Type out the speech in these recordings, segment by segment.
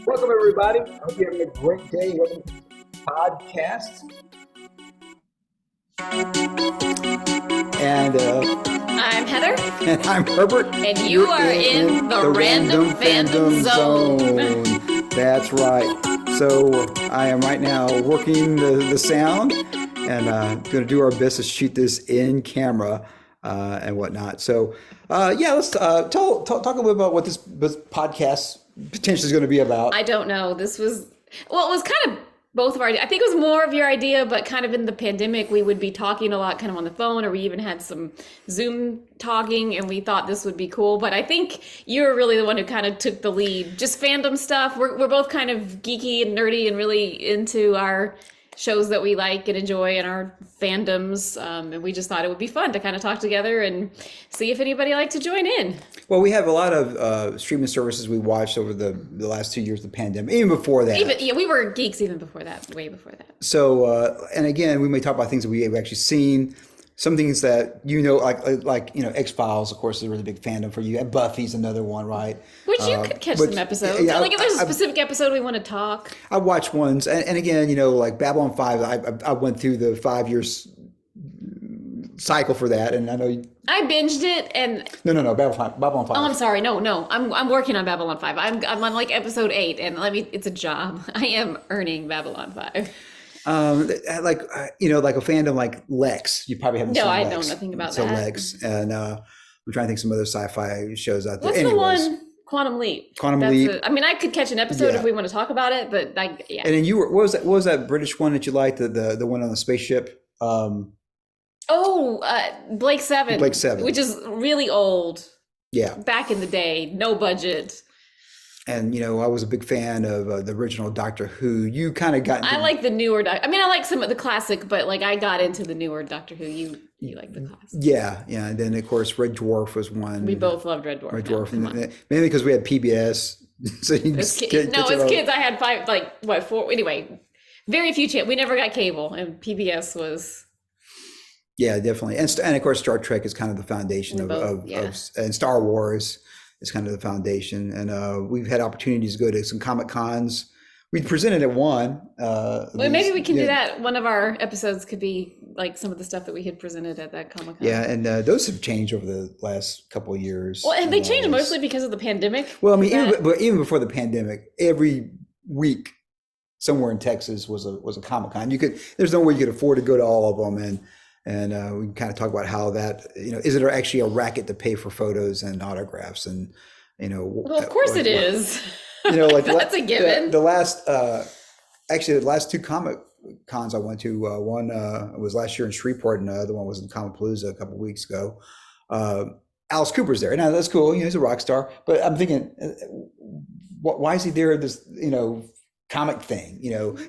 Welcome, everybody. I hope you're having a great day. Welcome to this podcast. And I'm Heather. And I'm Herbert. And you are in the Random Fandom Zone. That's right. So I am right now working the sound and going to do our best to shoot this in camera and whatnot. So let's talk a little bit about what this podcast potentially is going to be about. I don't know. It was kind of both of our ideas. I think it was more of your idea, but kind of in the pandemic, we would be talking a lot kind of on the phone, or we even had some Zoom talking, and we thought this would be cool. But I think you were really the one who kind of took the lead. Just fandom stuff. We're both kind of geeky and nerdy and really into our shows that we like and enjoy and our fandoms. And we just thought it would be fun to kind of talk together and see if anybody liked to join in. Well, we have a lot of streaming services we watched over the last 2 years of the pandemic, even before that. We were geeks even before that, way before that. So, and again, we may talk about things that we've actually seen. Some things that like X-Files, of course, is a really big fandom for you. And Buffy's another one, right? Which you could catch some episodes. Yeah, like if there's a specific episode we want to talk. I watched ones, and again, like Babylon 5, I went through the 5 years cycle for that, and I know I binged it and no Babylon 5. Oh, I'm sorry, no, I'm working on Babylon 5. I'm on like episode 8, and it's a job. I am earning Babylon 5. Like a fandom like Lex, you probably haven't seen No, I Lex. know nothing about so that. Lex, and I'm trying to think some other sci-fi shows out there. What's the one? Quantum Leap. Leap. I could catch an episode if we want to talk about it, but yeah. And then what was that British one that you liked? The one on the spaceship? Blake 7. Blake 7. Which is really old. Yeah. Back in the day, no budget. And, I was a big fan of the original Doctor Who. You kind of got into... I like the newer I like some of the classic, but I got into the newer Doctor Who. You like the classic. Yeah. And then, of course, Red Dwarf was one. We both loved Red Dwarf. Mainly because we had PBS. So you as kids, I had 4. Anyway, very few we never got cable, and PBS was... Yeah, definitely. And of course, Star Trek is kind of the foundation and Star Wars is kind of the foundation. And we've had opportunities to go to some Comic Cons. We presented at one. Maybe we can do that. One of our episodes could be like some of the stuff that we had presented at that Comic Con. Yeah, and those have changed over the last couple of years. Well, and they changed mostly because of the pandemic. Well, I mean, even before the pandemic, every week somewhere in Texas was a Comic Con. There's no way you could afford to go to all of them, and we can kind of talk about how that, is it actually a racket to pay for photos and autographs? And, well, of course it is. That's a given. The last 2 Comic Cons I went to, one was last year in Shreveport, and the other one was in Comicpalooza a couple of weeks ago. Alice Cooper's there. Now that's cool. He's a rock star, but I'm thinking, why is he there? This, comic thing,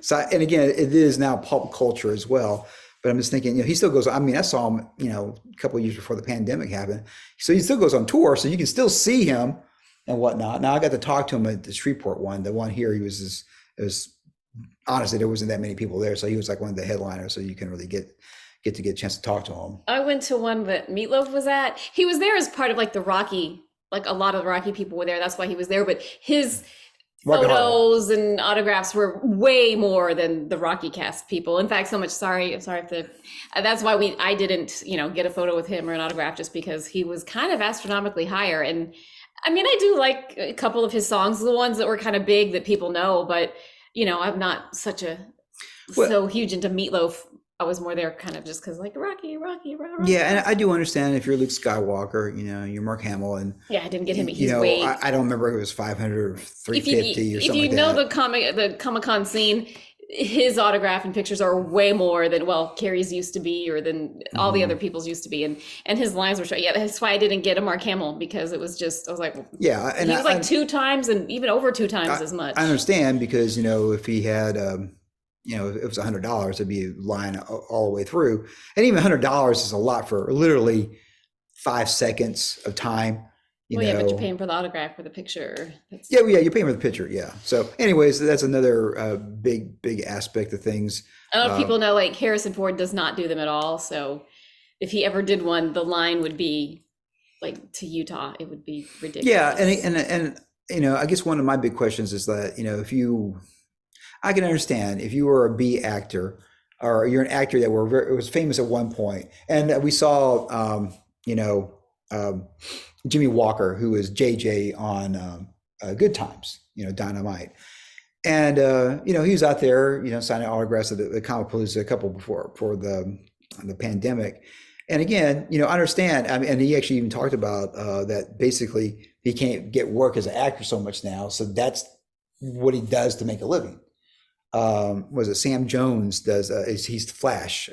So, and again, it is now pulp culture as well. But I'm just thinking, he still goes. I mean, I saw him, a couple of years before the pandemic happened. So he still goes on tour, so you can still see him and whatnot. Now I got to talk to him at the Shreveport one. The one here, honestly, there wasn't that many people there, so he was like one of the headliners. So you can really get a chance to talk to him. I went to one that Meatloaf was at. He was there as part of the Rocky. A lot of the Rocky people were there. That's why he was there. But his photos and autographs were way more than the Rocky cast people. In fact, I'm sorry if that's why I didn't, get a photo with him or an autograph, just because he was kind of astronomically higher. And I mean, I do like a couple of his songs, the ones that were kind of big that people know, but I'm not so huge into Meatloaf. I was more there kind of just because Rocky. Yeah, and I do understand if you're Luke Skywalker, you're Mark Hamill, and I didn't get him. He's way. I don't remember if it was 500 or 350 or something. If you know the Comic-Con scene, his autograph and pictures are way more than Carrie's used to be, or than all the other people's used to be, and his lines were short. Yeah, that's why I didn't get a Mark Hamill, because it was just I was like, yeah, and he was 2 times and even over 2 times as much. I understand, because if he had. If it was $100, it'd be a line all the way through. And even $100 is a lot for literally 5 seconds of time. But you're paying for the autograph or the picture. You're paying for the picture. Yeah. So anyways, that's another big aspect of things. I don't know if people know, Harrison Ford does not do them at all. So if he ever did one, the line would be like to Utah, it would be ridiculous. Yeah, and I guess one of my big questions is that if I can understand if you were a B actor or you're an actor that was famous at one point, and we saw Jimmy Walker, who was JJ on Good Times, Dynamite. And he was out there, signing autographs at the Comicpalooza a couple before the pandemic. And again, I understand. I mean, and he actually even talked about that basically he can't get work as an actor so much now, so that's what he does to make a living. Was it Sam Jones does? He's Flash,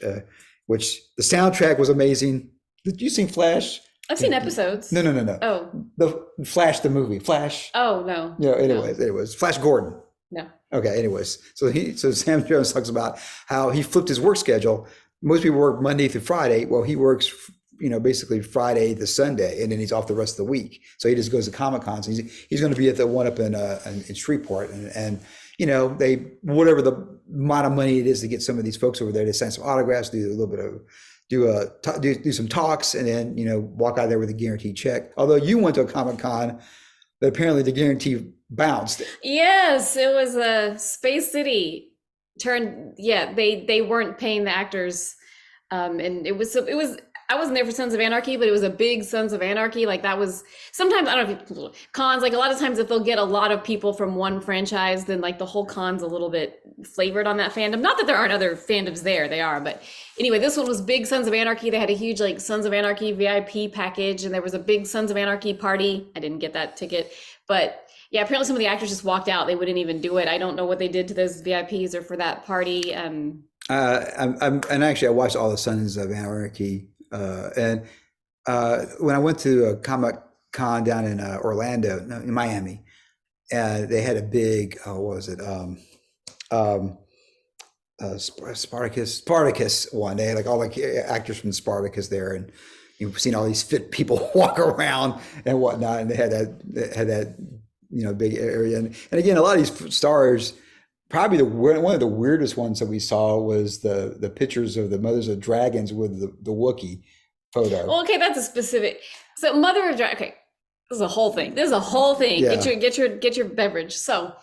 which the soundtrack was amazing. Did you see Flash? I've seen episodes. No. Oh, the Flash, the movie, Flash. Oh no. Anyways, Flash Gordon. No. Okay. Anyways, so Sam Jones talks about how he flipped his work schedule. Most people work Monday through Friday. Well, he works, basically Friday to Sunday, and then he's off the rest of the week. So he just goes to Comic Cons. He's going to be at the one up in Shreveport, and they whatever the amount of money it is to get some of these folks over there to sign some autographs, do a little bit of do some talks, and then walk out there with a guaranteed check. Although you went to a Comic Con, that apparently the guarantee bounced. Yes, it was a Space City they weren't paying the actors, and it was I wasn't there for Sons of Anarchy, but it was a big Sons of Anarchy. Like that was sometimes, I don't know if cons, like a lot of times if they'll get a lot of people from one franchise, then like the whole con's a little bit flavored on that fandom. Not that there aren't other fandoms there, they are. But anyway, this one was big Sons of Anarchy. They had a huge like Sons of Anarchy VIP package, and there was a big Sons of Anarchy party. I didn't get that ticket, but yeah, apparently some of the actors just walked out. They wouldn't even do it. I don't know what they did to those VIPs or for that party. And actually I watched all the Sons of Anarchy. And when I went to a Comic Con down in Orlando, no, in Miami, they had a big, what was it? Spartacus one. They had like all the actors from Spartacus there, and you've seen all these fit people walk around and whatnot. And they had that big area. And again, a lot of these stars. Probably one of the weirdest ones that we saw was the pictures of the Mothers of Dragons with the Wookiee photo. Well, okay, that's a specific. So Mother of Dragons. Okay, this is a whole thing. Yeah. Get your beverage. So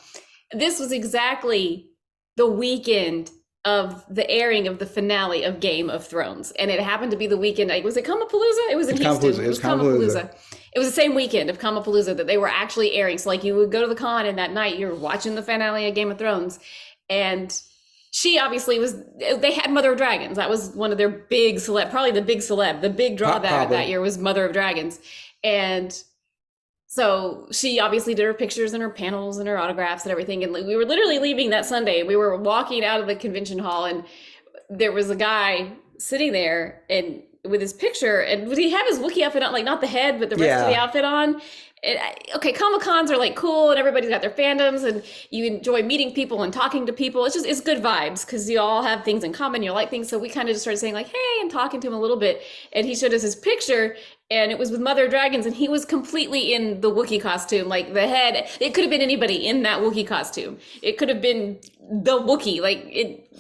this was exactly the weekend of the airing of the finale of Game of Thrones, and it happened to be the weekend. Was it Comicpalooza? It was in Houston. It was Comicpalooza. It was the same weekend of Comicpalooza that they were actually airing. So like you would go to the con, and that night you're watching the finale of Game of Thrones. And she obviously they had Mother of Dragons. That was one of their big probably the big celeb. The big draw that year was Mother of Dragons. And so she obviously did her pictures and her panels and her autographs and everything. And we were literally leaving that Sunday. We were walking out of the convention hall, and there was a guy sitting there and with his picture, and would he have his Wookiee outfit on, like not the head, but the rest of the outfit on? Okay, Comic Cons are like cool, and everybody's got their fandoms, and you enjoy meeting people and talking to people. It's good vibes because you all have things in common. You like things, so we kind of just started saying like, hey, and talking to him a little bit. And he showed us his picture, and it was with Mother of Dragons, and he was completely in the Wookiee costume, like the head. It could have been anybody in that Wookiee costume. It could have been the Wookiee.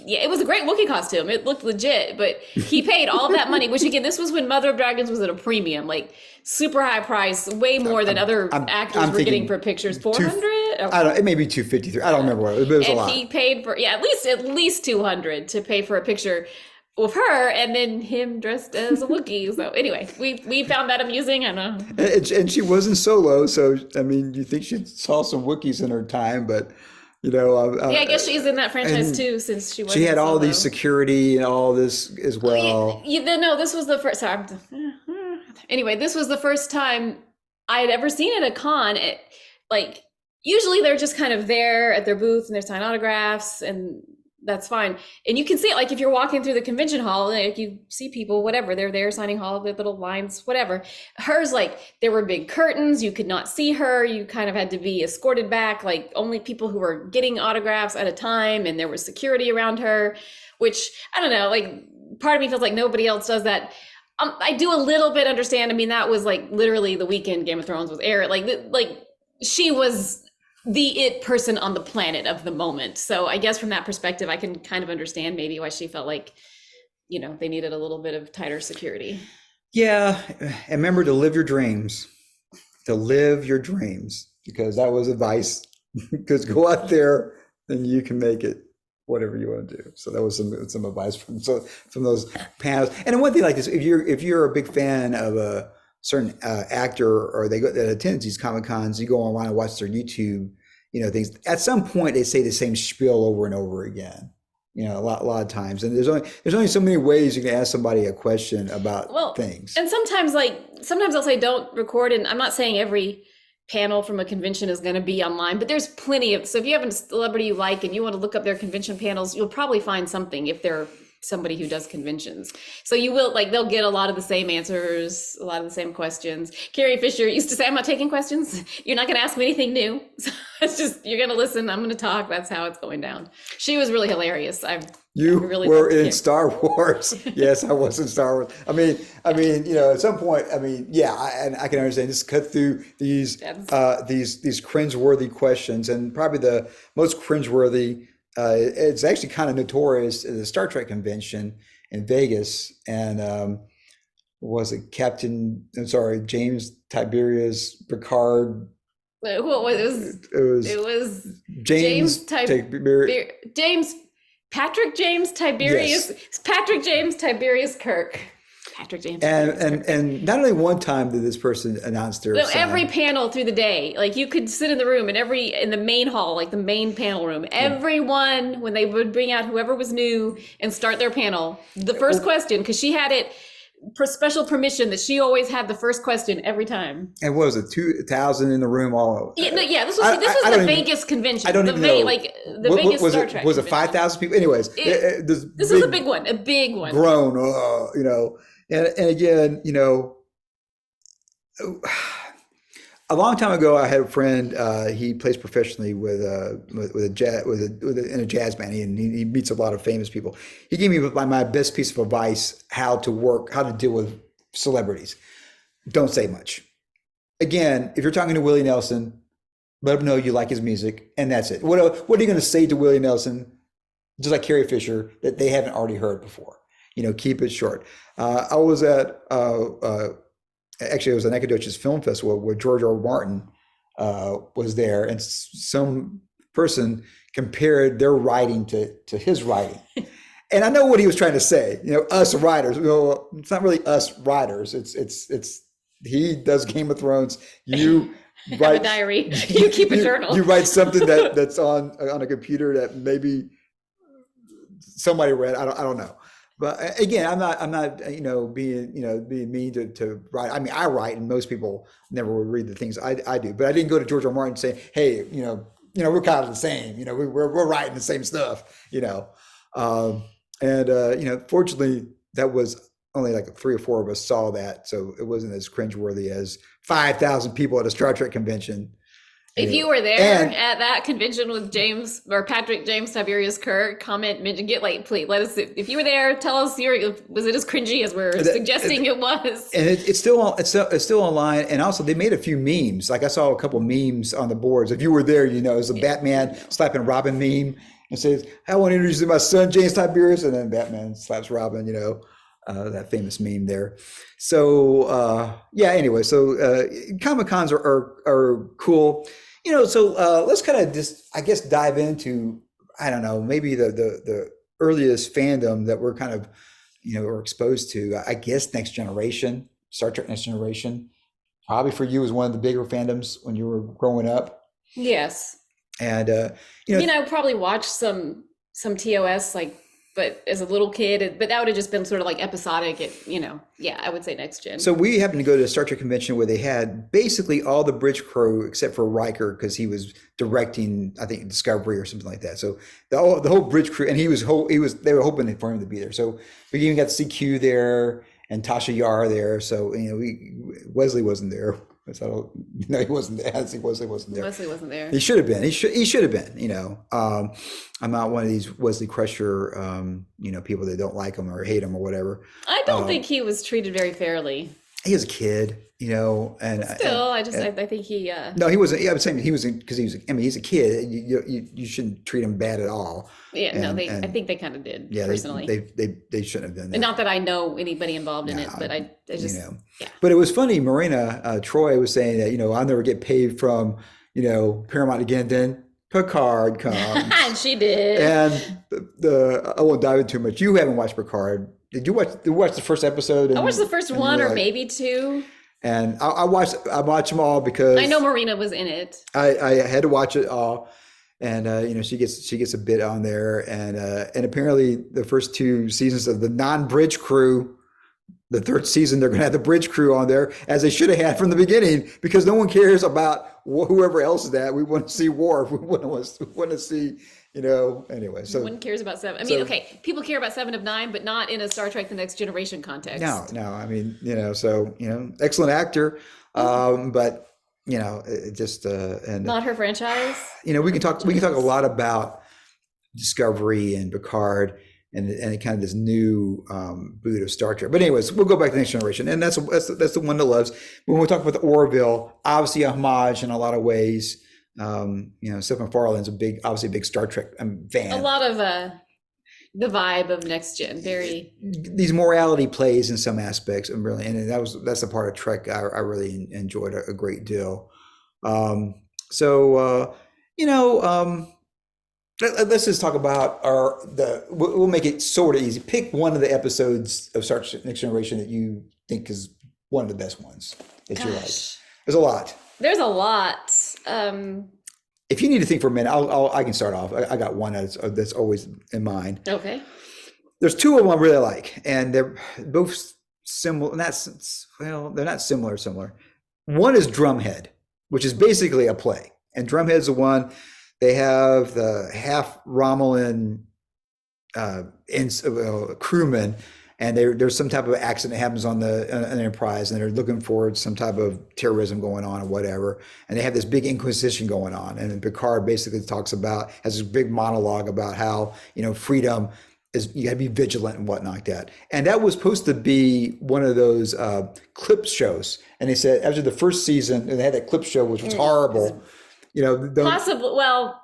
It was a great Wookiee costume. It looked legit, but he paid all of that money, which again, this was when Mother of Dragons was at a premium, like super high price, way more than other actors were getting for pictures. 400? I don't know, it may be 253. I don't remember what it was, but it was a lot. He paid for at least 200 to pay for a picture with her, and then him dressed as a Wookiee. So anyway, we found that amusing. I know. And she wasn't solo, so I mean, you think she saw some Wookiees in her time, but I guess she's in that franchise too, since she had all these security and all this as well. No, this was the first. Sorry. Anyway, this was the first time I had ever seen at a con. Usually they're just kind of there at their booth and they're signing autographs, and that's fine. And you can see it, like if you're walking through the convention hall, like you see people, whatever, they're there signing hall, their little lines, whatever. Hers, like there were big curtains, you could not see her. You kind of had to be escorted back, like only people who were getting autographs at a time, and there was security around her, which I don't know, like part of me feels like nobody else does that. I do a little bit understand. I mean, that was like literally the weekend Game of Thrones was aired. Like she was the it person on the planet of the moment. So I guess from that perspective, I can kind of understand maybe why she felt like, they needed a little bit of tighter security. Yeah, and remember to live your dreams. To live your dreams, because that was advice. Because go out there and you can make it whatever you want to do. So that was some advice from those panels. And one thing like this, if you're a big fan of a certain actor or that attends these Comic Cons, you go online and watch their YouTube, things. At some point, they say the same spiel over and over again. A lot of times, and there's only so many ways you can ask somebody a question about things. And sometimes I'll say don't record, and I'm not saying every panel from a convention is going to be online, but there's plenty of, so if you have a celebrity you like and you want to look up their convention panels, you'll probably find something if they're somebody who does conventions. So you will, they'll get a lot of the same answers, a lot of the same questions. Carrie Fisher used to say, I'm not taking questions. You're not going to ask me anything new. So it's just, you're going to listen. I'm going to talk. That's how it's going down. She was really hilarious. You really were in Star Wars. Yes, I was in Star Wars. I mean, at some point, and I can understand just cut through these cringeworthy questions, and probably the most cringeworthy. It's actually kind of notorious at the Star Trek convention in Vegas, and was it James Tiberius Picard? It was James Patrick James Tiberius. Yes. Patrick James Tiberius Kirk. Patrick James. And not only one time did this person announce their every panel through the day, you could sit in the room and in the main hall, the main panel room, everyone, when they would bring out whoever was new and start their panel, the first question, because she had it for special permission that she always had the first question every time. And what was it, 2,000 in the room all? This was the Vegas convention. I don't even know. The Vegas Star Trek. Was it 5,000 people? Anyways, this was a big one. Grown, And again, a long time ago, I had a friend. He plays professionally in a jazz band, and he meets a lot of famous people. He gave me my best piece of advice: how to deal with celebrities. Don't say much. Again, if you're talking to Willie Nelson, let him know you like his music, and that's it. What are you going to say to Willie Nelson, just like Carrie Fisher, that they haven't already heard before? Keep it short. I was at actually, it was a Nacogdoches Film Festival where George R. R. Martin was there, and some person compared their writing to his writing. And I know what he was trying to say. Us writers. Well, it's not really us writers. It's he does Game of Thrones. You write a diary. You keep a journal. You write something that's on a computer that maybe somebody read. I don't know. But again, I'm not being mean to write. I mean, I write, and most people never would read the things I do. But I didn't go to George R. R. Martin and say, hey, we're kind of the same. We're writing the same stuff. Fortunately, that was only 3 or 4 of us saw that, so it wasn't as cringeworthy as 5,000 people at a Star Trek convention. If you were there at that convention with Patrick James Tiberius Kirk, please let us. If you were there, tell us was it as cringy as we're suggesting it was? And it's still online. And also, they made a few memes. I saw a couple memes on the boards. If you were there, it was a Batman slapping Robin meme and says, "I want to introduce you to my son James Tiberius," and then Batman slaps Robin. That famous meme there. So anyway, so Comic Cons are cool. So let's kind of just, I guess, dive into, I don't know, maybe the earliest fandom that we're kind of, were exposed to. I guess Next Generation, Star Trek Next Generation, probably for you was one of the bigger fandoms when you were growing up. Yes. And I probably watched some TOS but as a little kid, but that would have just been sort of episodic. I would say Next Gen. So we happened to go to a Star Trek convention where they had basically all the bridge crew except for Riker, because he was directing, I think, Discovery or something like that. So the whole bridge crew, and they were hoping for him to be there. So we even got to see Q there and Tasha Yar there. So Wesley wasn't there. No, he wasn't there. I think Wesley wasn't there. Wesley wasn't there. He should have been. He should have been. I'm not one of these Wesley Crusher, people that don't like him or hate him or whatever. I don't think he was treated very fairly. he was a kid, and Still, I think he. no, he wasn't. Yeah, I was saying he wasn't because he was. I mean, he's a kid. You shouldn't treat him bad at all. Yeah, no, I And think they kind of did. yeah, personally, they shouldn't have done that. and not that I know anybody involved in it, but I just yeah. But it was funny. Marina Troy was saying that I'll never get paid from Paramount again. Then Picard comes, And she did. and I won't dive into too much. You haven't watched Picard. Did you watch the first episode? I watched the first one or like, maybe two. And I watched them all because I know Marina was in it. I had to watch it all, and she gets a bit on there, and apparently the first two seasons of the non-bridge crew, the third season they're going to have the bridge crew on there as they should have had from the beginning because no one cares about whoever else is that. We want to see Worf. We want to see. Anyway, so no one cares about Seven. I mean, okay, people care about Seven of Nine, but not in a Star Trek: The Next Generation context. No. I mean, excellent actor, but it just and not her franchise. We can talk a lot about Discovery and Picard and kind of this new boot of Star Trek. But anyways, we'll go back to the Next Generation, and that's the one that loves. When we talk about the Orville, obviously a homage in a lot of ways. Seth MacFarlane's obviously a big Star Trek fan. A lot of the vibe of Next Gen, very these morality plays in some aspects, and that's the part of Trek I really enjoyed a great deal. Let's just talk about we'll make it sort of easy. Pick one of the episodes of Star Trek Next Generation that you think is one of the best ones that you like. There's a lot. There's a lot. If you need to think for a minute, I can start off. I got one that's always in mind. Okay. There's two of them I really like, and they're both similar. They're not similar. One is Drumhead, which is basically a play, and Drumhead's the one. They have the half Romulan crewmen, and there's some type of accident that happens on an Enterprise, and they're looking for some type of terrorism going on or whatever. And they have this big inquisition going on, and Picard basically has this big monologue about how freedom is, you got to be vigilant and whatnot like that. And that was supposed to be one of those clip shows. And they said after the first season, and they had that clip show, which was horrible. Possibly. Well,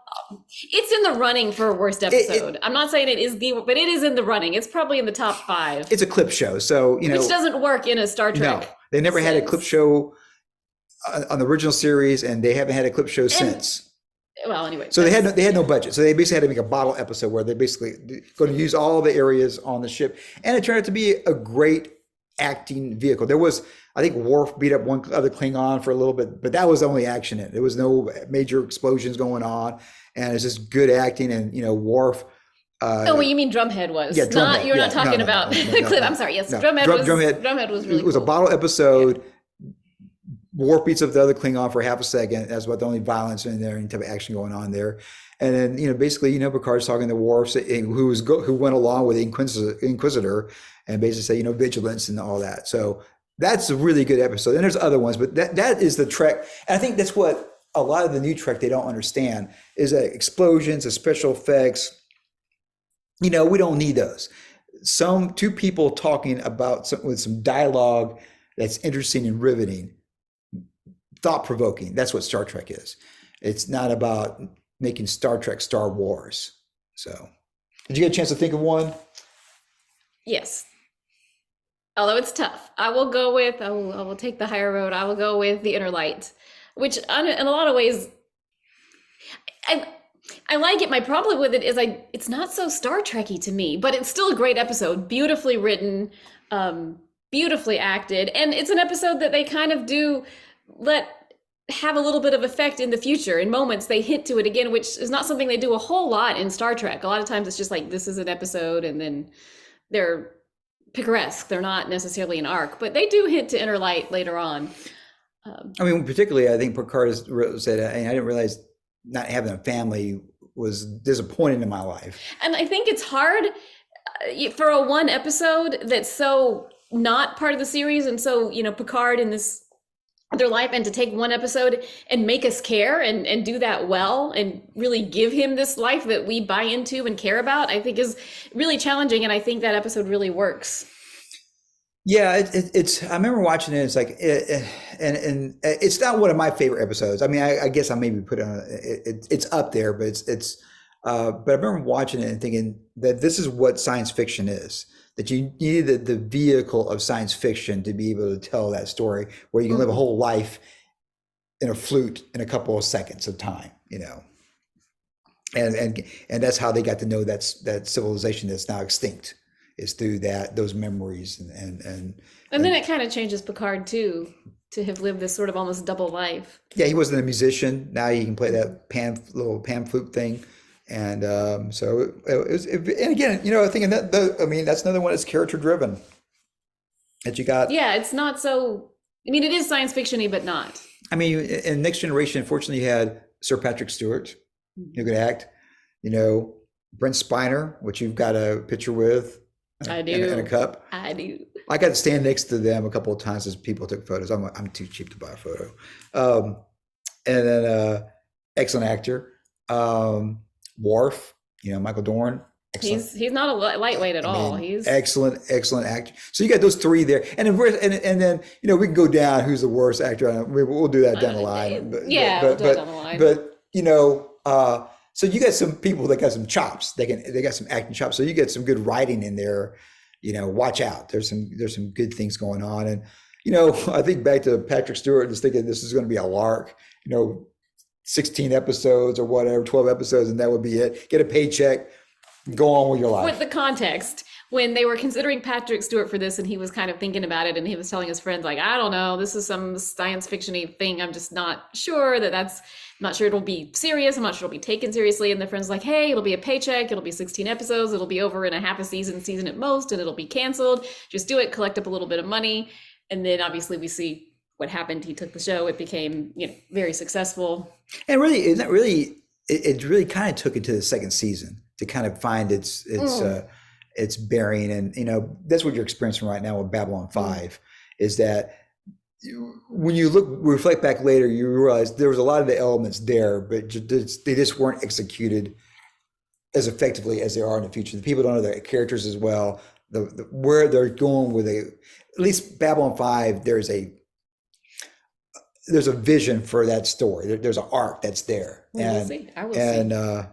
it's in the running for worst episode. I'm not saying it is but it is in the running. It's probably in the top 5. It's a clip show, so which doesn't work in a Star Trek. No, they never had a clip show on the original series, and they haven't had a clip show since. Well, anyway. So they had no budget, so they basically had to make a bottle episode where they basically going to use all the areas on the ship, and it turned out to be a great acting vehicle. There was, I think, Worf beat up one other Klingon for a little bit, but that was the only action in it. There was no major explosions going on, and it's just good acting. And Worf. Well, you mean Drumhead was? Yeah, Drumhead. You're not talking about the clip. I'm sorry. Yes, Drumhead was really. It was cool. a bottle episode. Worf beats up the other Klingon for half a second. That's about the only violence in there, any type of action going on there. And then basically Picard's talking to Worf, who went along with the Inquisitor, and basically say vigilance and all that. So that's a really good episode. And there's other ones, but that is the Trek. And I think that's what a lot of the new Trek they don't understand is that explosions, the special effects. We don't need those. Two people talking about with some dialogue that's interesting and riveting, thought-provoking. That's what Star Trek is. It's not about making Star Trek Star Wars. So, did you get a chance to think of one? Yes. Although it's tough. I will take the higher road. I will go with The Inner Light, which in a lot of ways, I like it. My problem with it is it's not so Star Trek-y to me, but it's still a great episode, beautifully written, beautifully acted. And it's an episode that they kind of do have a little bit of effect in the future. In moments they hint to it again, which is not something they do a whole lot in Star Trek. A lot of times it's just like, this is an episode, and then they're picaresque. They're not necessarily an arc, but they do hint to Inner Light later on. Particularly, I think Picard has said, I didn't realize not having a family was disappointing in my life. And I think it's hard for a one episode that's so not part of the series, and so Picard in this other life, and to take one episode and make us care and do that well and really give him this life that we buy into and care about, I think is really challenging. And I think that episode really works. Yeah, it's. I remember watching it. It's like, and it's not one of my favorite episodes. I mean, I guess I maybe put it on. It's up there, but it's. But I remember watching it and thinking that this is what science fiction is. That you needed the vehicle of science fiction to be able to tell that story, where you can live a whole life in a flute in a couple of seconds of time. And that's how they got to know that civilization that's now extinct, is through those memories And then it kind of changes Picard too, to have lived this sort of almost double life. yeah, he wasn't a musician. Now he can play that little pan flute thing, and so and again, I think I mean that's another one that's character driven. That you got. Yeah, it's not so. I mean, it is science fiction-y, but not. I mean, in Next Generation, unfortunately, you had Sir Patrick Stewart, who could act. Brent Spiner, which you've got a picture with. I do. In a cup. I do. I got to stand next to them a couple of times as people took photos. I'm too cheap to buy a photo. And then excellent actor. Dwarf, Michael Dorn. Excellent. He's not a lightweight at all. He's excellent actor. So you got those three there, and then we can go down who's the worst actor. We'll do that down the line. We'll do that down the line. But so you got some people that got some chops. They got some acting chops. So you get some good writing in there. Watch out. There's some good things going on. And I think back to Patrick Stewart, just thinking this is going to be a lark. 16 episodes or whatever, 12 episodes, and that would be it. Get a paycheck, go on with your life. With the context, when they were considering Patrick Stewart for this, and he was kind of thinking about it, and he was telling his friends, like, I don't know, this is some science fiction-y thing. I'm just not sure I'm not sure it'll be serious. I'm not sure it'll be taken seriously. And the friend's like, hey, it'll be a paycheck. It'll be 16 episodes. It'll be over in a half a season at most, and it'll be canceled. Just do it, collect up a little bit of money. And then obviously we see what happened. He took the show. It became, very successful. And really, it really kind of took it to the second season to kind of find its bearing. And, that's what you're experiencing right now with Babylon 5 is that when you reflect back later, you realize there was a lot of the elements there, but they just weren't executed as effectively as they are in the future. The people don't know their characters as well. Where they're going with at least Babylon 5, there's a vision for that story. There's an arc that's there. We'll see. I will see. I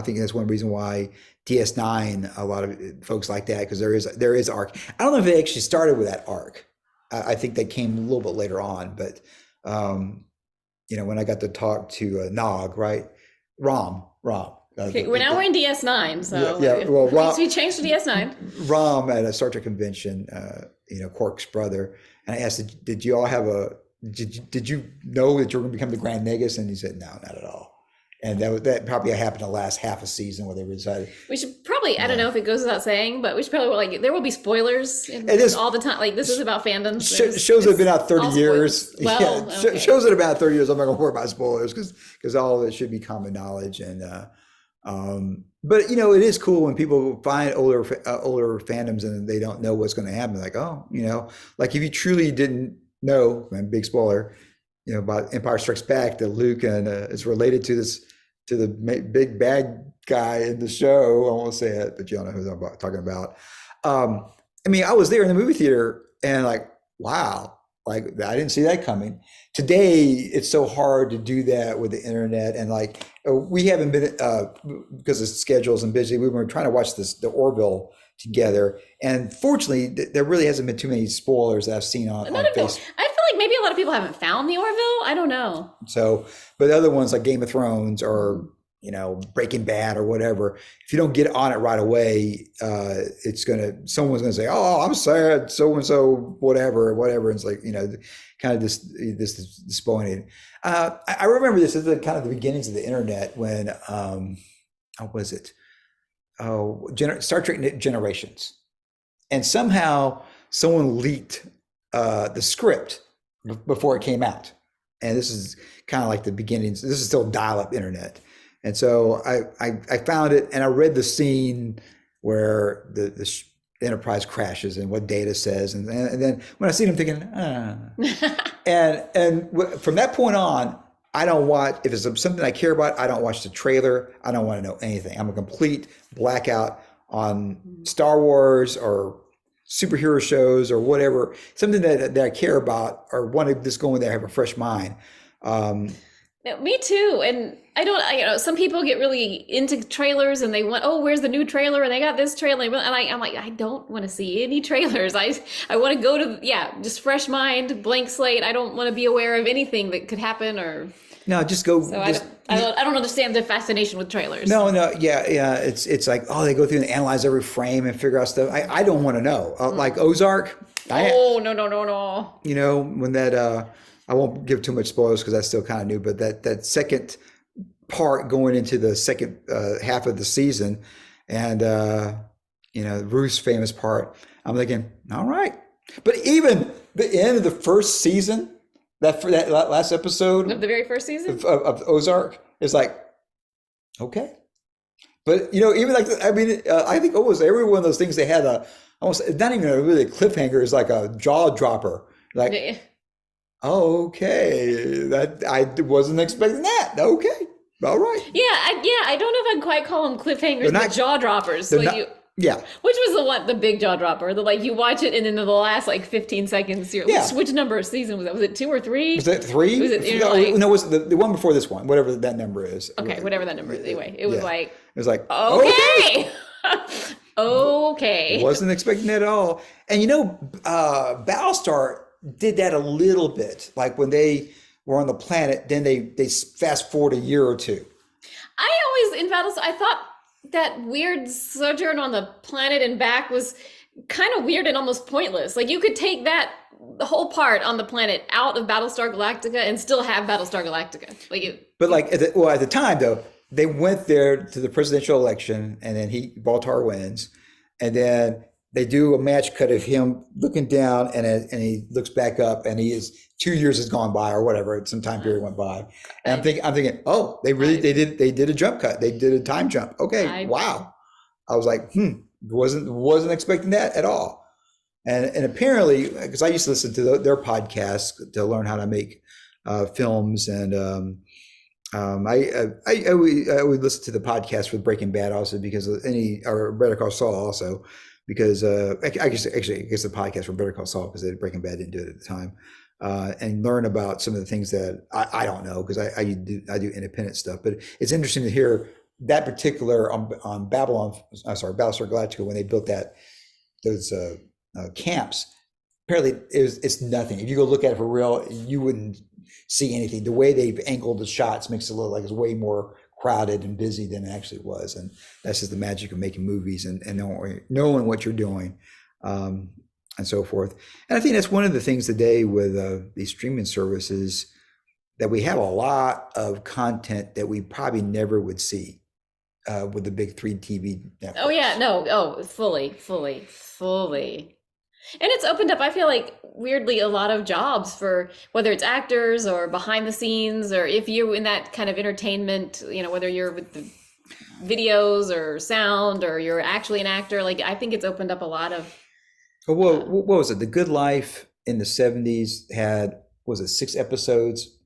think that's one reason why DS9, a lot of folks like that, because there is arc. I don't know if they actually started with that arc. I think that came a little bit later on, but when I got to talk to Nog, right? Rom. Okay, now we're in DS9, so Well, we changed to DS9. Rom at a Star Trek convention, Quark's brother, and I asked, did you all have did you know that you were going to become the Grand Negus? And he said, no, not at all. And that probably happened the last half a season where they decided. We should probably, I don't know if it goes without saying, but we should probably, there will be spoilers all the time. Like, this is about fandoms. Shows that have been out 30 years. Well, okay. Shows that have been out 30 years. I'm not going to worry about spoilers because all of it should be common knowledge. And but it is cool when people find older fandoms and they don't know what's going to happen. Like, like if you truly didn't know, big spoiler, about Empire Strikes Back, that Luke is related to the big bad guy in the show. I won't say it, but you all know who I'm talking about. I was there in the movie theater and like, wow, like I didn't see that coming. Today, it's so hard to do that with the internet. And like, we haven't been, because of schedules and busy, we were trying to watch the Orville together. And fortunately, there really hasn't been too many spoilers that I've seen on Facebook. I feel like maybe a lot of people haven't found the Orville. I don't know. So, but other ones like Game of Thrones or, Breaking Bad or whatever, if you don't get on it right away, someone's gonna say, oh, I'm sad, so-and-so, whatever. And it's like, kind of this disappointing. I remember this as kind of the beginnings of the internet when, how was it? Star Trek Generations. And somehow someone leaked the script before it came out. And this is kind of like the beginnings. This is still dial-up internet. And so I found it and I read the scene where the Enterprise crashes and what Data says. And then when I see them thinking, and from that point on, I don't watch, if it's something I care about, I don't watch the trailer. I don't want to know anything. I'm a complete blackout on Star Wars or superhero shows or whatever, something that I care about or want to just go in there and have a fresh mind. No, me too. And some people get really into trailers and they want, oh, where's the new trailer? And they got this trailer. And I'm like, I don't want to see any trailers. I want to go to, just fresh mind, blank slate. I don't want to be aware of anything that could happen or. No, just go. So I don't understand the fascination with trailers. No, yeah. It's like, oh, they go through and analyze every frame and figure out stuff. I don't want to know. Like Ozark. No. You know, when that, I won't give too much spoilers because that's still kind of new, but that second part going into the second half of the season, and Ruth's famous part, I'm thinking, all right. But even the end of the first season, that last episode of the very first season of Ozark is like, okay. But even like I think almost every one of those things they had almost not even really a cliffhanger, is like a jaw dropper, like. Yeah. Okay, that I wasn't expecting that. Okay, all right. Yeah, I don't know if I'd quite call them cliffhangers, but jaw droppers. Which was the big jaw dropper? You watch it and then the last 15 seconds, which number of season was that? Was it 2 or 3? Was it 3? Was it, no, it was the one before this one, whatever that number is. Okay, whatever that number is. Anyway, it was like. It was like, okay. Okay. Wasn't expecting that at all. And Battlestar did that a little bit, like when they were on the planet, then they fast forward a year or two. I always, in Battlestar, I thought that weird sojourn on the planet and back was kind of weird and almost pointless. Like you could take the whole part on the planet out of Battlestar Galactica and still have Battlestar Galactica. At the time though, they went there to the presidential election, and then Baltar wins, and then they do a match cut of him looking down, and he looks back up, and 2 years has gone by or whatever, some time period went by, and I'm thinking, oh, they did a jump cut, they did a time jump. Okay, wow. I was like, wasn't expecting that at all, and apparently, because I used to listen to their podcasts to learn how to make films, and I would listen to the podcast with Breaking Bad also because or Better Call Saul also. Because I guess the podcast for Better Call Saul, because Breaking Bad didn't do it at the time, and learn about some of the things that I don't know, because I do independent stuff. But it's interesting to hear that particular on Battlestar Galactica, when they built those camps. Apparently, it's nothing. If you go look at it for real, you wouldn't see anything. The way they've angled the shots makes it look like it's way more crowded and busy than it actually was, and that's just the magic of making movies and knowing what you're doing, and so forth. And I think that's one of the things today with these streaming services, that we have a lot of content that we probably never would see with the big 3 TV networks. Oh yeah, no, fully. And it's opened up, I feel like, weirdly, a lot of jobs for whether it's actors or behind the scenes, or if you're in that kind of entertainment, whether you're with the videos or sound, or you're actually an actor. I think it's opened up a lot of. What was it? The Good Life in the 70s had, was it 6 episodes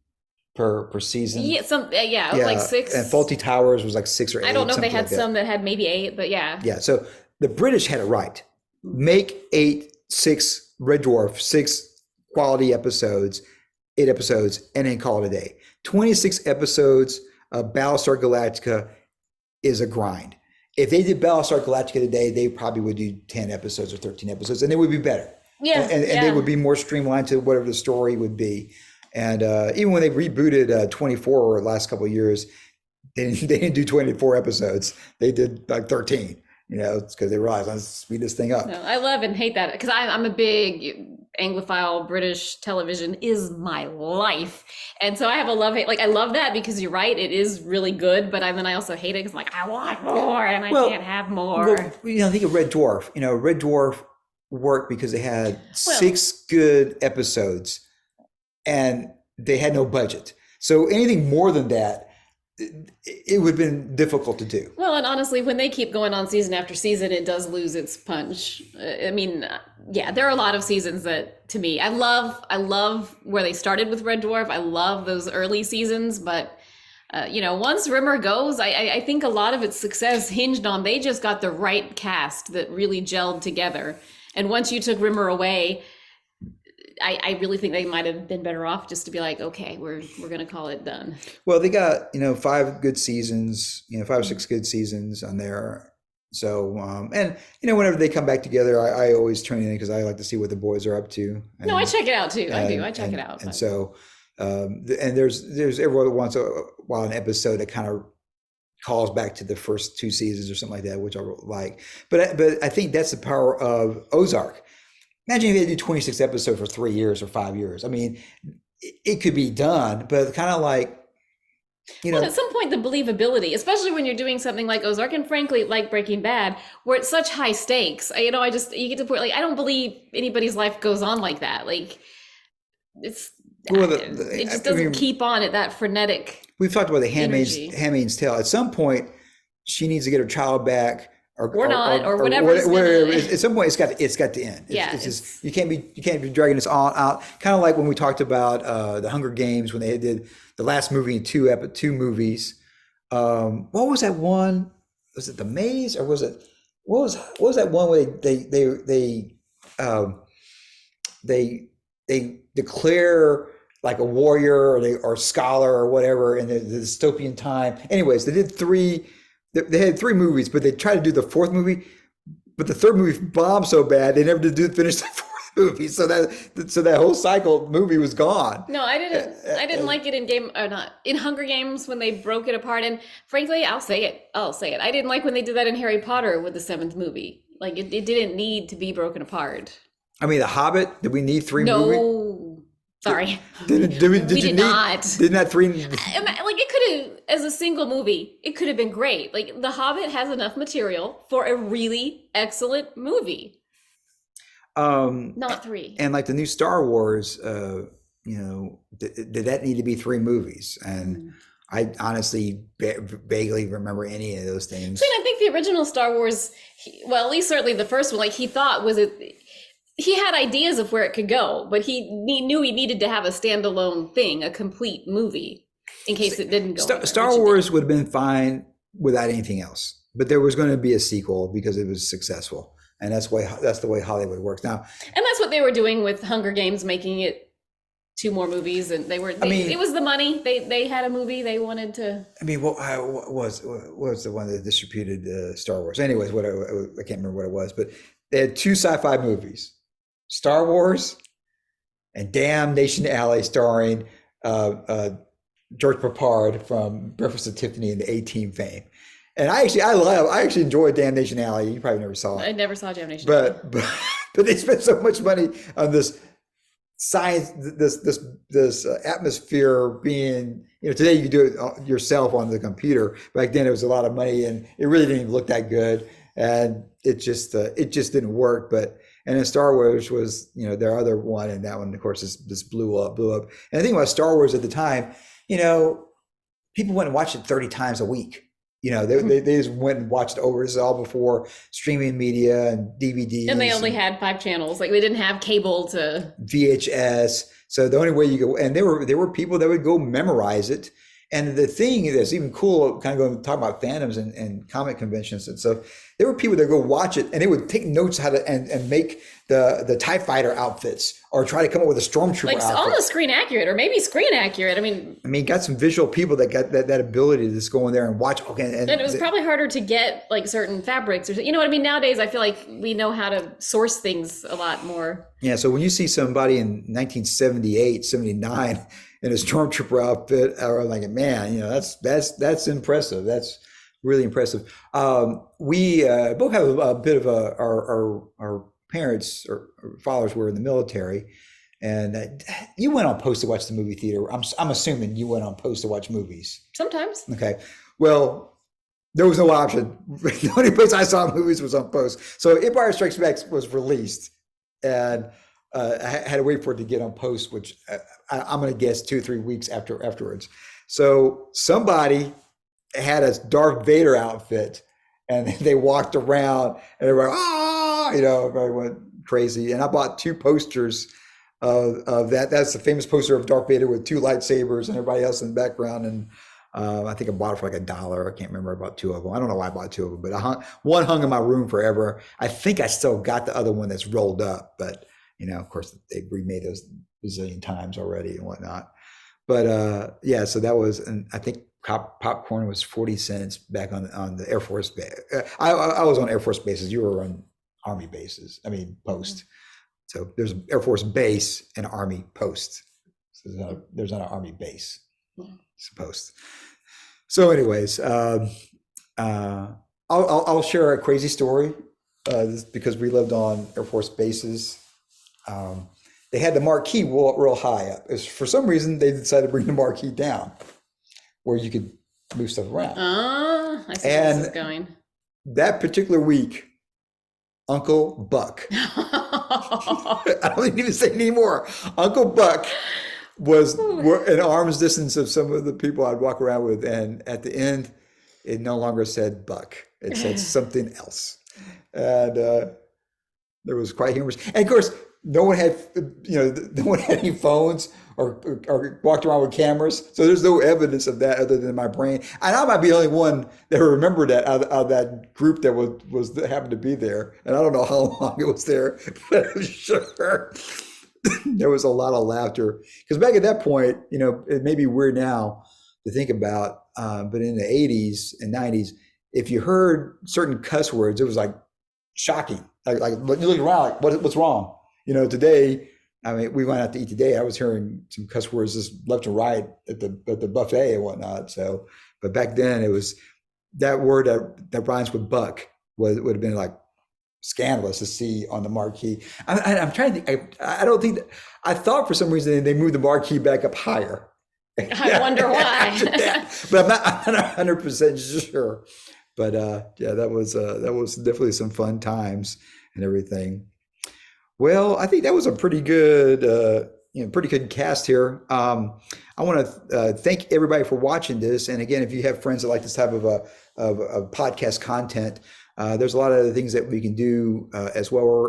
per season? Yeah, it was like 6. And Faulty Towers was like 6 or 8. I don't know if they had some that had maybe 8, but yeah. Yeah, so the British had it right. Make 6 Red Dwarf, 6 quality episodes, 8 episodes, and then call it a day. 26 episodes of Battlestar Galactica is a grind. If they did Battlestar Galactica today, they probably would do 10 episodes or 13 episodes, and they would be better. Yeah, and they would be more streamlined to whatever the story would be. And even when they rebooted 24 the last couple of years, they didn't do 24 episodes. They did like 13. It's because they realized, let's speed this thing up. No, I love and hate that, because I'm a big Anglophile. British television is my life, and so I have a love-hate. I love that because you're right, it is really good, but then I also hate it because I want more, and I can't have more. Well, think of Red Dwarf. Red Dwarf worked because they had 6 good episodes, and they had no budget. So anything more than that, it would have been difficult to do. Well, and honestly, when they keep going on season after season, it does lose its punch. There are a lot of seasons that, to me, I love where they started with Red Dwarf. I love those early seasons, but once Rimmer goes, I think a lot of its success hinged on they just got the right cast that really gelled together. And once you took Rimmer away, I really think they might have been better off just to be like, okay, we're going to call it done. Well, they got, 5 good seasons, 5 or 6 good seasons on there. So, and whenever they come back together, I always tune in because I like to see what the boys are up to. And, No, I check it out too. I do. I check it out. And so, and there's every once in a while an episode that kind of calls back to the first 2 seasons or something like that, which I like. But I think that's the power of Ozark. Imagine if they do 26 episodes for 3 years or 5 years. I mean, it could be done, but kind of like, Well, at some point, the believability, especially when you're doing something like Ozark and frankly, like Breaking Bad, where it's such high stakes, you get to the point, like, I don't believe anybody's life goes on like that. Like, it just doesn't keep on at that frenetic. We've talked about the Handmaid's Tale. At some point, she needs to get her child back. Or whatever. At some point, it's got to end. It's just you can't be dragging this all out. Kind of like when we talked about the Hunger Games when they did the last movie in 2 movies. What was that one? Was it The Maze or was it what was that one where they declare like a warrior or scholar or whatever in the dystopian time. Anyways, they did 3. They had 3 movies, but they tried to do the 4th movie, but the 3rd movie bombed so bad they never did finish the 4th movie. So that whole cycle movie was gone. No, I didn't like it in Hunger Games when they broke it apart. And frankly, I'll say it. I didn't like when they did that in Harry Potter with the 7th movie. Like it didn't need to be broken apart. I mean, The Hobbit. Did we need 3 movies? No. Sorry. Did you not. Didn't that 3? Like it could have, as a single movie, it could have been great. Like The Hobbit has enough material for a really excellent movie. Not 3. And like the new Star Wars, did that need to be 3 movies? And I honestly vaguely remember any of those things. I think the original Star Wars, at least certainly the first one, like he thought he had ideas of where it could go, but he knew he needed to have a standalone thing, a complete movie, in case it didn't go. Star Wars would have been fine without anything else, but there was going to be a sequel because it was successful, and that's the way Hollywood works now. And that's what they were doing with Hunger Games, making it 2 more movies, and it was the money. They had a movie they wanted to. I mean, what was the one that distributed Star Wars? Anyways, I can't remember what it was, but they had 2 sci-fi movies. Star Wars and Damnation Alley starring George Papard from Breakfast at Tiffany and the A-Team fame. And I actually enjoyed Damnation Alley. You probably never saw it. I never saw Damnation Alley. But they spent so much money on this science, this atmosphere being, today you do it yourself on the computer. Back then it was a lot of money and it really didn't even look that good. And it just didn't work. And then Star Wars was, their other one, and that one, of course, just blew up. And the thing about Star Wars at the time, people went and watched it 30 times a week. They just went and watched it over. This is all before streaming media and DVDs. And they only had 5 channels. Like they didn't have cable to VHS. So the only way you go, and there were people that would go memorize it. And the thing that's even cool, kind of going to talk about fandoms and comic conventions and stuff, there were people that go watch it and they would take notes how to and make the TIE fighter outfits or try to come up with a stormtrooper outfit. Almost screen accurate or maybe screen accurate. I mean, got some visual people that got that ability to just go in there and watch. Okay, and it was probably harder to get like certain fabrics or what I mean. Nowadays, I feel like we know how to source things a lot more. Yeah. So when you see somebody in 1978, 79 in a stormtrooper outfit, I'm like, man, that's impressive. That's really impressive. We both have a bit of our parents or fathers were in the military, and you went on post to watch the movie theater. I'm assuming you went on post to watch movies. Sometimes. Okay. Well, there was no option. The only place I saw movies was on post. So Empire Strikes Back was released, and I had to wait for it to get on post, which I'm going to guess 2 or 3 weeks afterwards. So somebody had a Darth Vader outfit, and they walked around, and everybody, everybody went crazy. And I bought 2 posters of that. That's the famous poster of Darth Vader with 2 lightsabers and everybody else in the background. And I think I bought it for like $1. I can't remember. I bought two of them. I don't know why I bought two of them, but one hung in my room forever. I think I still got the other one that's rolled up, but of course they've remade those a bazillion times already and whatnot. But yeah, so that was, and I think popcorn was 40 cents back on the Air Force base. I was on Air Force bases. You were on Army bases. I mean, post. So there's an Air Force base and Army post. So there's not an Army base. It's a post. So anyways, I'll share a crazy story because we lived on Air Force bases. They had the marquee real high up. For some reason, they decided to bring the marquee down where you could move stuff around. I see where this is going. That particular week, Uncle Buck, I don't even say anymore, Uncle Buck was an arm's distance of some of the people I'd walk around with. And at the end, it no longer said Buck. It said something else. And there was quite humorous. And of course, no one had any phones or walked around with cameras. So there's no evidence of that other than my brain. And I might be the only one that remembered that out of that group that that happened to be there. And I don't know how long it was there, but I'm sure there was a lot of laughter. Because back at that point, it may be weird now to think about, but in the 80s and 90s, if you heard certain cuss words, it was like shocking. Like you look around, like what's wrong? Today, I mean, we went out to eat today. I was hearing some cuss words just left and right at the buffet and whatnot. So, but back then it was that word that rhymes with buck would have been like scandalous to see on the marquee. I'm trying to think. I don't think I thought for some reason they moved the marquee back up higher. I wonder why. But I'm not 100% sure. But yeah, that was definitely some fun times and everything. Well, I think that was a pretty good cast here. I want to thank everybody for watching this. And again, if you have friends that like this type of podcast content, there's a lot of other things that we can do as well.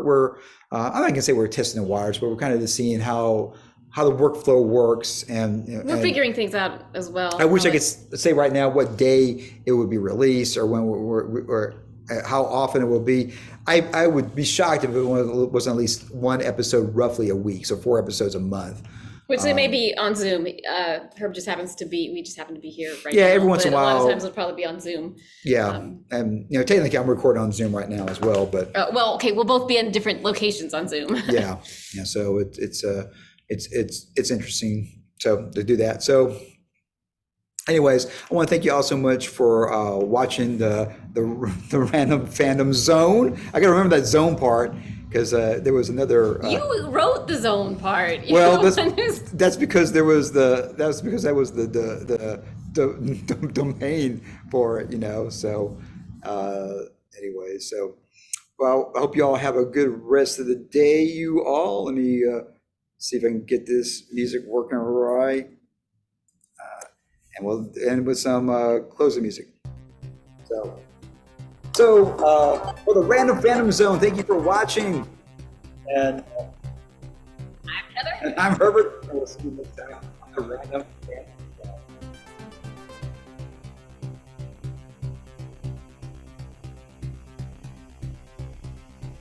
I'm not gonna say we're testing the waters, but we're kind of just seeing how the workflow works, and we're figuring things out as well. I wish I could say right now what day it would be released or when or how often it will be. I would be shocked if it was at least one episode roughly a week, so 4 episodes a month. Which they may be on Zoom. Herb just happens to be, we just happen to be here right now. Yeah, every once in a while. A lot of times it'll probably be on Zoom. Yeah, and technically I'm recording on Zoom right now as well, but. Well, okay, we'll both be in different locations on Zoom. yeah, so it's interesting to do that. So anyways, I want to thank you all so much for watching the Random Fandom Zone. I got to remember that zone part because there was another. You wrote the zone part. Well, that's because that was the domain for it, So anyway, so well, I hope you all have a good rest of the day. You all, let me see if I can get this music working right. And we'll end with some closing music. So for the Random Fandom Zone, thank you for watching. And I'm Heather. And I'm Herbert. And we'll see you next time on the Random Fandom